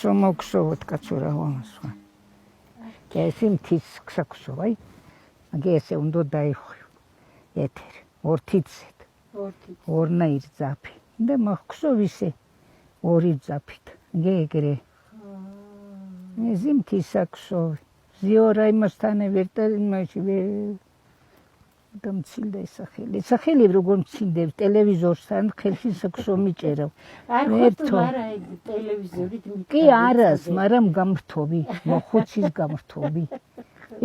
Somokso katsura wanaswa. Kesim tis ksaksoy. Agese undo daikho. Eter. Ortitset. Orna irzapi. De makso vise. Oritzapit. Gegre. Ezim tisakso. Ziora imastane vertel machive. დამცილდა სახელი. სახელი როგორ მცილდებ ტელევიზორთან ხელში საქსო მიჭერავ. ერთო არა ტელევიზორით კი არას, მაგრამ გამრთობი, მოხუცის გამრთობი.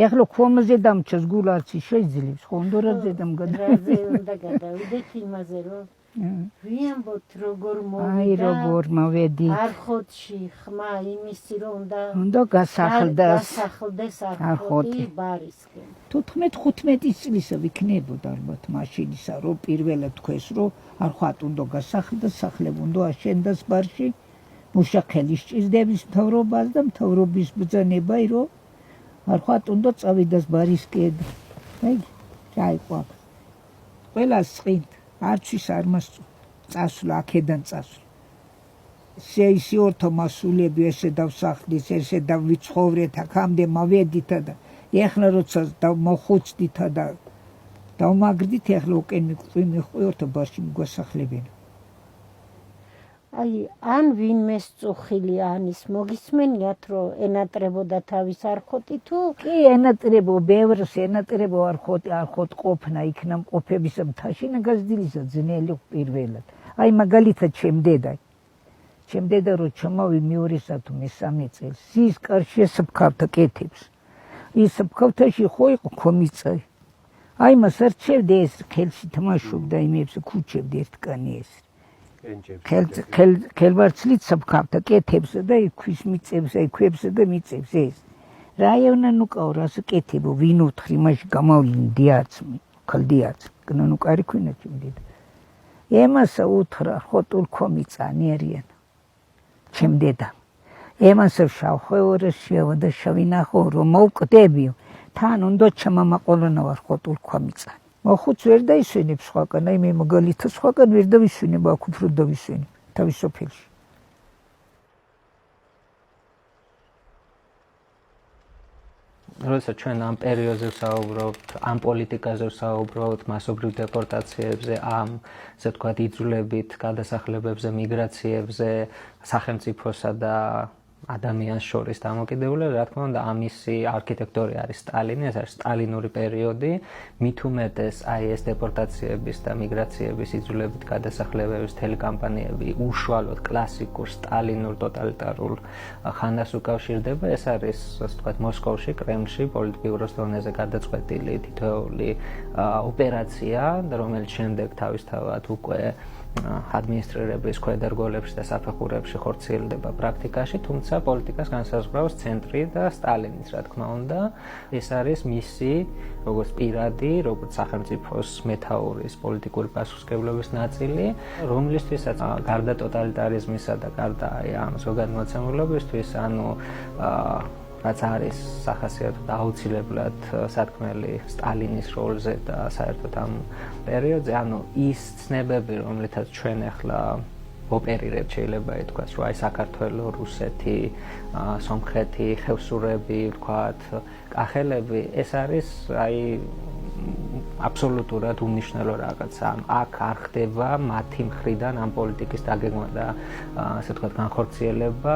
ეხლა ხომაზე დამჩას გულაცი შეიძლება, ხონდორაზე დამგადა. რაზე უნდა გადავიდეთ იმაზე რომ ვიამბოთ როგორ მოვიდა. აი როგორ მოვედი. არხოტში ხმა იმისი რომ უნდა გასახლდეს არხოტი ბარისკენ. 14-15 წლის ვიქნებოდა ალბათ მაშინისა რომ პირველად თქვეს რომ არხატ უნდა გასახლდეს სახლებ უნდა აშენდეს ბარში მუშახელი სჭირდების მთავრობას და მთავრობის ბრძანება რომ არხატ უნდა წავიდეს ბარისკენ აი ჩაიყვა ყველა წინ არჩის არ მასწო წასვლა აქედან წასვლა შეისი ორთო მასულები ესე დავსახლის ესე დავიცხოვრეთ აქამდე მოვედით და ეხლა როცა მოხუცდით და დავმაგრდით ეხლა უკენ მიყვიორთ ბარში მიგვასახლებენ აი ან ვინმე სწუხილი ანის მოგისმენიათ რომ ენატრებოდა თავის არხოტი თუ კი ენატრებო ბევრს ენატრებო არხოთ ყოფნა იქნა მყოფების მთაში ნაგაზდილისა ძნელი პირველად აი მაგალითად ჩემ დედა რო ჩამოვი მეორესა თუ მესამე წელს ის კარში ესაფქავდა კეთებს ის ფქავთაში ხო იყო კომიცაი აი მას არჩევდა ეს ხელში თამაშობდა იმებს ქუჩებდა ერთკანი ეს ქელბარცლით საფქავდა კეთებს და იქვის მიწებს აი ქვებს და მიწებს ეს რაიონან უკაო რას კეთებო ვინ უთხრი მაშ გამოვლინდიაც ქალდიაც კნანუ კარი ქვინა ჩემდით ემასა უთხრა ხოტულ კომიცანიერიან ჩემდედა ემას შავხეორეს შევდა შავინახო რომ მოვკვდებიო თან უნდა ჩამამაყოლონა ვარ ხოტულ კომიცანი მოხუც ვერ დაისვენებს სხვაკან აი მე მაგალითად სხვაკან ვერ დავისვენება აქ უფრო დავისვენებ თავის სოფელში როცა ჩვენ ამ პერიოდზე ვსაუბრობთ ამ პოლიტიკაზე ვსაუბრობთ მასობრივ დეპორტაციებზე ამ ასე ვთქვათ იძულებით გადასახლებებზე მიგრაციებზე სახელმწიფოსა და ადამიანს შორის დამოკიდებული რა თქმა უნდა ამისი არქიტექტორი არის სტალინი ეს არის სტალინური პერიოდი მით უმეტეს აი ეს დეპორტაციების და მიგრაციების იძულებით გადასახლებების ტელეკამპანიები უშუალოდ კლასიკურ სტალინურ ტოტალიტარულ ხანას უკავშირდება ეს არის ასე ვთქვათ მოსკოვში კრემლში პოლიტბიუროს დონეზე გადაწყვეტილი თითოეული ოპერაცია რომელიც შემდეგ თავისთავად უკვე ადმინისტრირების ქვედარგოლებში და საფეხურებში ხორციელდება პრაქტიკაში, თუმცა პოლიტიკას განსაზღვრავს ცენტრი და სტალინის, რა თქმა უნდა, ეს არის მისი როგორც პირადი, როგორც სახელმწიფოს მეთაურის პოლიტიკური პასუხისმგებლობის ნაწილი, რომლისთვისაც გარდა ტოტალიტარიზმისა და გარდა ამ ზოგადმოცემულობისთვის, ანუ რაც არის სახასიათოდ აუცილებლად სათქმელი სტალინის როლზე და საერთოდ ამ პერიოდზე, ანუ ის ცნებები, რომლითაც ჩვენ ახლა ოპერირებთ, შეიძლება ითქვას, რომ აი საქართველო, რუსეთი, სომხეთი, ხევსურები, ვთქვათ, კახელები, ეს არის აი აბსოლუტურად უნიშნელო რაღაცა. აქ არ ხდება მათი მხრიდან ამ პოლიტიკის დაგეგმა და ასე ვთქვათ განხორციელება.